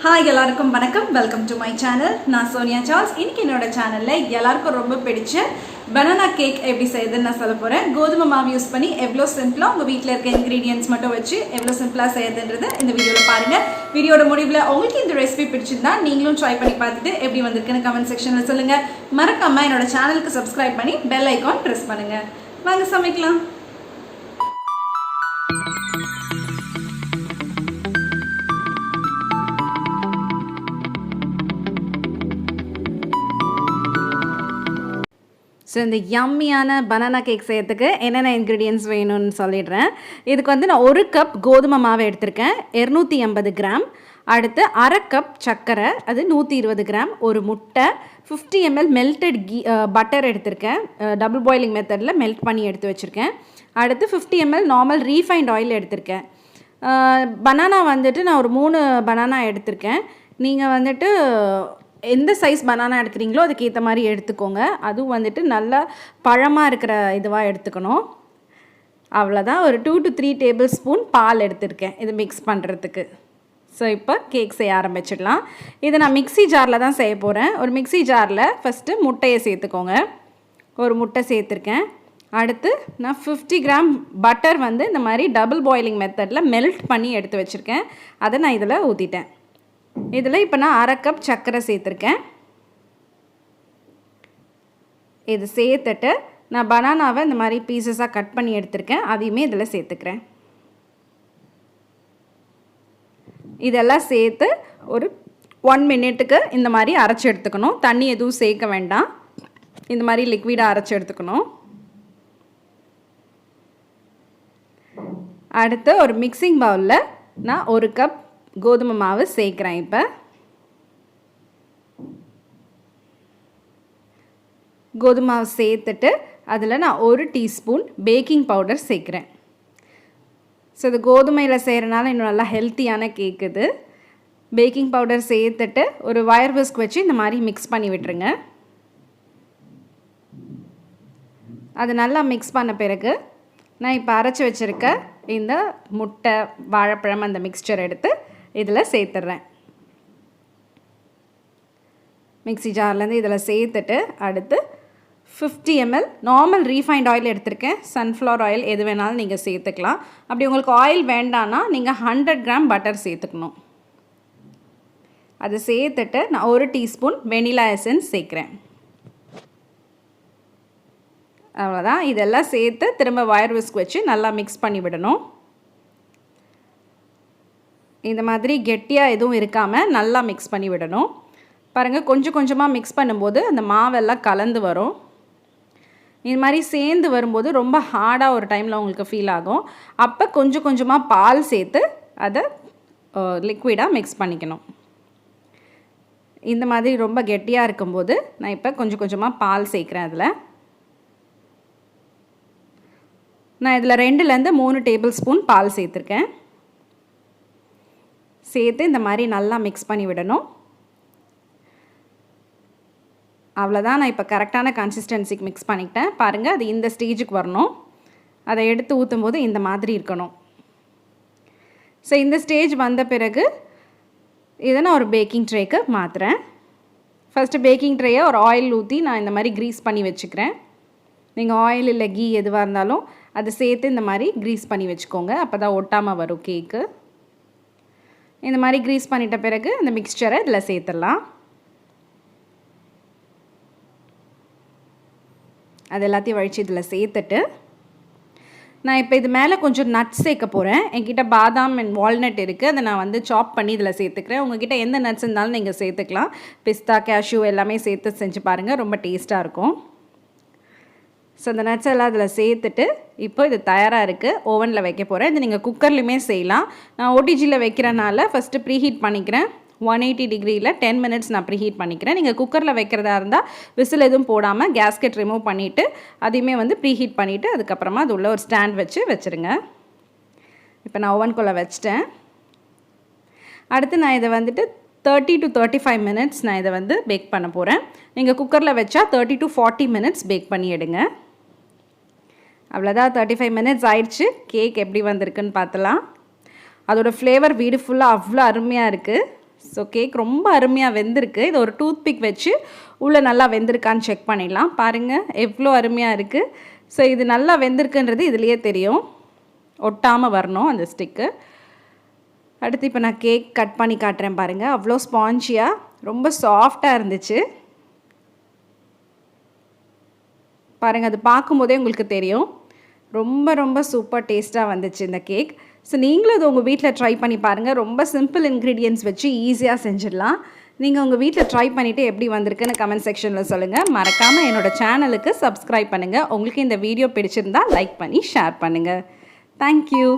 Hi, எல்லாருக்கும் வணக்கம். Welcome to my channel. நான் Soniacharles. இன்னைக்கு என்னோட சேனல்ல எல்லாருக்கும் ரொம்ப பிடிச்ச banana cake எப்படி செய்யறதுன்னு நான் சொல்ல போறேன். கோதுமை மாவு யூஸ் பண்ணி எவ்வளவு சிம்பிளா உங்க வீட்ல இருக்க ingredients மட்டும் வச்சு எவ்வளவு சிம்பிளா செய்யறதுன்றதை இந்த வீடியோல பாருங்க. வீடியோட முடிவுல உங்களுக்கு இந்த ரெசிபி பிடிச்சிருந்தா நீங்களும் ட்ரை பண்ணி பார்த்துட்டு எப்படி வந்திருக்குன்னு கமெண்ட் செக்ஷன்ல சொல்லுங்க. மறக்காம என்னோட சேனலுக்கு சப்ஸ்கிரைப் பண்ணி பெல் ஐகான் பிரஸ் பண்ணுங்க. வாங்க சமைக்கலாம். ஸோ இந்த யம்மியான பனானா கேக் செய்யறதுக்கு என்னென்ன இன்க்ரீடியன்ட்ஸ் வேணும்னு சொல்லிடுறேன். இதுக்கு வந்து நான் 1 கப் கோதுமை மாவு எடுத்திருக்கேன், 250 கிராம். அடுத்து அரை கப் சர்க்கரை, அது 120 கிராம். ஒரு முட்டை, 50 ml மெல்டட் பட்டர் எடுத்திருக்கேன், டபுள் பாயிலிங் மெத்தடில் மெல்ட் பண்ணி எடுத்து வச்சுருக்கேன். அடுத்து 50 ml நார்மல் ரீஃபைண்ட் ஆயில் எடுத்திருக்கேன். பனானா வந்துட்டு நான் ஒரு 3 பனானா எடுத்திருக்கேன். நீங்கள் வந்துட்டு எந்த சைஸ் பனானா எடுக்கிறீங்களோ அதுக்கு ஏற்ற மாதிரி எடுத்துக்கோங்க. அதுவும் வந்துட்டு நல்லா பழமாக இருக்கிற இதுவாக எடுத்துக்கணும். அவ்வளோதான். ஒரு 2 to 3 டேபிள் ஸ்பூன் பால் எடுத்திருக்கேன் இது மிக்ஸ் பண்ணுறதுக்கு. ஸோ இப்போ கேக் செய்ய ஆரம்பிச்சிடலாம். இதை நான் மிக்ஸி ஜாரில் தான் செய்ய போகிறேன். ஒரு மிக்ஸி ஜாரில் ஃபஸ்ட்டு முட்டையை சேர்த்துக்கோங்க. ஒரு முட்டை சேர்த்துருக்கேன். அடுத்து நான் 50 கிராம் பட்டர் வந்து இந்த மாதிரி டபுள் பாயிலிங் மெத்தடில் மெல்ட் பண்ணி எடுத்து வச்சுருக்கேன். அதை நான் இதில் ஊற்றிட்டேன். இதில் இப்போ நான் அரை கப் சர்க்கரை சேர்த்துருக்கேன். இது சேர்த்துட்டு நான் பனானாவை இந்த மாதிரி பீசஸாக கட் பண்ணி எடுத்திருக்கேன், அதையுமே இதில் சேர்த்துக்கிறேன். இதெல்லாம் சேர்த்து ஒரு 1 மினிட்டுக்கு இந்த மாதிரி அரைச்சி எடுத்துக்கணும். தண்ணி எதுவும் சேர்க்க வேண்டாம், இந்த மாதிரி லிக்விடாக அரைச்சி எடுத்துக்கணும். அடுத்து ஒரு மிக்சிங் பவுலில் நான் 1 கப் கோதுமை மாவு சேர்க்குறேன். இப்போ கோதுமை மாவு சேர்த்துட்டு அதில் நான் 1 டீஸ்பூன் பேக்கிங் பவுடர் சேர்க்குறேன். ஸோ இது கோதுமையில் செய்கிறனால இன்னும் நல்லா ஹெல்த்தியான கேக் இது. பேக்கிங் பவுடர் சேர்த்துட்டு ஒரு வயர் விஸ்க் வச்சு இந்த மாதிரி மிக்ஸ் பண்ணி விட்டுருங்க. அது நல்லா மிக்ஸ் பண்ண பிறகு நான் இப்போ அரைச்சி வச்சுருக்க இந்த முட்டை, வாழைப்பழம் அந்த மிக்ஸ்சர் எடுத்து இதில் சேர்த்துட்றேன். மிக்ஸி ஜார்லேருந்து இதில் சேர்த்துட்டு அடுத்து 50 ml நார்மல் ரீஃபைண்ட் ஆயில் எடுத்திருக்கேன். சன்ஃப்ளவர் ஆயில் எது வேணாலும் நீங்கள் சேர்த்துக்கலாம். அப்படி உங்களுக்கு ஆயில் வேண்டான்னா நீங்கள் 100 கிராம் பட்டர் சேர்த்துக்கணும். அதை சேர்த்துட்டு நான் 1 டீஸ்பூன் வெனிலா எசன்ஸ் சேர்க்குறேன். அவ்வளோதான். இதெல்லாம் சேர்த்து திரும்ப வயர் விஸ்க் வச்சு நல்லா மிக்ஸ் பண்ணி விடணும். இந்த மாதிரி கெட்டியாக எதுவும் இருக்காமல் நல்லா மிக்ஸ் பண்ணி விடணும். பாருங்கள், கொஞ்சம் கொஞ்சமாக மிக்ஸ் பண்ணும்போது அந்த மாவெல்லாம் கலந்து வரும். இது மாதிரி சேர்ந்து வரும்போது ரொம்ப ஹார்டாக ஒரு டைமில் உங்களுக்கு ஃபீல் ஆகும். அப்போ கொஞ்சம் கொஞ்சமாக பால் சேர்த்து அதை லிக்விடாக மிக்ஸ் பண்ணிக்கணும். இந்த மாதிரி ரொம்ப கெட்டியாக இருக்கும்போது நான் இப்போ கொஞ்சம் கொஞ்சமாக பால் சேர்க்குறேன். அதில் நான் இதில் 2லேருந்து 3 டேபிள் ஸ்பூன் பால் சேர்த்துருக்கேன். சேர்த்து இந்த மாதிரி நல்லா மிக்ஸ் பண்ணி விடணும். அவ்வளோதான். நான் இப்போ கரெக்டான கன்சிஸ்டன்சிக்கு மிக்ஸ் பண்ணிக்கிட்டேன். பாருங்கள், அது இந்த ஸ்டேஜுக்கு வரணும். அதை எடுத்து ஊற்றும் போது இந்த மாதிரி இருக்கணும். ஸோ இந்த ஸ்டேஜ் வந்த பிறகு இதை நான் ஒரு பேக்கிங் ட்ரேக்கு மாற்றுறேன். ஃபஸ்ட்டு பேக்கிங் ட்ரேயை ஒரு ஆயில் ஊற்றி நான் இந்த மாதிரி க்ரீஸ் பண்ணி வச்சுக்கிறேன். நீங்கள் ஆயில் இல்லை கீ எதுவாக இருந்தாலும் அதை சேர்த்து இந்த மாதிரி க்ரீஸ் பண்ணி வச்சுக்கோங்க. அப்போ தான் ஒட்டாமல் வரும் கேக்கு. இந்த மாதிரி க்ரீஸ் பண்ணிட்ட பிறகு அந்த மிக்ஸ்சரை இதில் சேர்த்துடலாம். அது எல்லாத்தையும் வழித்து இதில் சேர்த்துட்டு நான் இப்போ இது மேலே கொஞ்சம் நட்ஸ் சேர்க்க போகிறேன். என்கிட்ட பாதாம் அண்ட் வால்நட் இருக்குது, அதை நான் வந்து சாப் பண்ணி இதில் சேர்த்துக்கிறேன். உங்கள்கிட்ட எந்த நட்ஸ் இருந்தாலும் நீங்கள் சேர்த்துக்கலாம். பிஸ்தா, கேஷ்யூ எல்லாமே சேர்த்து செஞ்சு பாருங்கள், ரொம்ப டேஸ்ட்டாக இருக்கும். ஸோ அந்த நட்ஸ் எல்லாம் அதில் சேர்த்துட்டு இப்போ இது தயாராக இருக்குது. ஓவனில் வைக்க போகிறேன். இது நீங்கள் குக்கர்லையுமே செய்யலாம். நான் ஓடிஜியில் வைக்கிறனால ஃபஸ்ட்டு ப்ரீஹீட் பண்ணிக்கிறேன். 180 டிகிரியில் 10 மினிட்ஸ் நான் ப்ரீஹீட் பண்ணிக்கிறேன். நீங்கள் குக்கரில் வைக்கிறதா இருந்தால் விசில் எதுவும் போடாமல் கேஸ்கெட் ரிமூவ் பண்ணிவிட்டு அதையுமே வந்து ப்ரீஹீட் பண்ணிவிட்டு அதுக்கப்புறமா அது உள்ள ஒரு ஸ்டாண்ட் வச்சு வச்சுருங்க. இப்போ நான் ஓவனுக்குள்ளே வச்சிட்டேன். அடுத்து நான் இதை வந்துட்டு 30 to 35 மினிட்ஸ் நான் இதை வந்து பேக் பண்ண போகிறேன். நீங்கள் குக்கரில் வச்சா 30 to 40 மினிட்ஸ் பேக் பண்ணி எடுங்க. அவ்வளோதான், 35 மினிட்ஸ் ஆயிடுச்சு. கேக் எப்படி வந்திருக்குன்னு பார்த்தலாம். அதோட ஃப்ளேவர் வீடு ஃபுல்லாக அவ்வளோ அருமையாக இருக்குது. ஸோ கேக் ரொம்ப அருமையாக வெந்திருக்கு. இது ஒரு டூத் பிக் வச்சு உள்ளே நல்லா வெந்திருக்கான்னு செக் பண்ணிடலாம். பாருங்கள் எவ்வளோ அருமையாக இருக்குது. ஸோ இது நல்லா வெந்திருக்குன்றது இதுலேயே தெரியும். ஒட்டாமல் வரணும் அந்த ஸ்டிக்கு. அடுத்து இப்போ நான் கேக் கட் பண்ணி காட்டுறேன் பாருங்கள். அவ்வளோ ஸ்பாஞ்சியாக ரொம்ப சாஃப்டாக இருந்துச்சு. பாருங்கள், அது பார்க்கும்போதே உங்களுக்கு தெரியும். ரொம்ப ரொம்ப சூப்பர் டேஸ்ட்டாக வந்துச்சு இந்த கேக். ஸோ நீங்களும் இது உங்கள் வீட்டில் ட்ரை பண்ணி பாருங்கள். ரொம்ப சிம்பிள் இன்க்ரீடியன்ட்ஸ் வச்சு ஈஸியாக செஞ்சிடலாம். நீங்கள் உங்கள் வீட்டில் ட்ரை பண்ணிவிட்டு எப்படி வந்திருக்குன்னு கமெண்ட் செக்ஷனில் சொல்லுங்கள். மறக்காமல் என்னோடய சேனலுக்கு சப்ஸ்கிரைப் பண்ணுங்கள். உங்களுக்கு இந்த வீடியோ பிடிச்சிருந்தால் லைக் பண்ணி ஷேர் பண்ணுங்கள். தேங்க்யூ.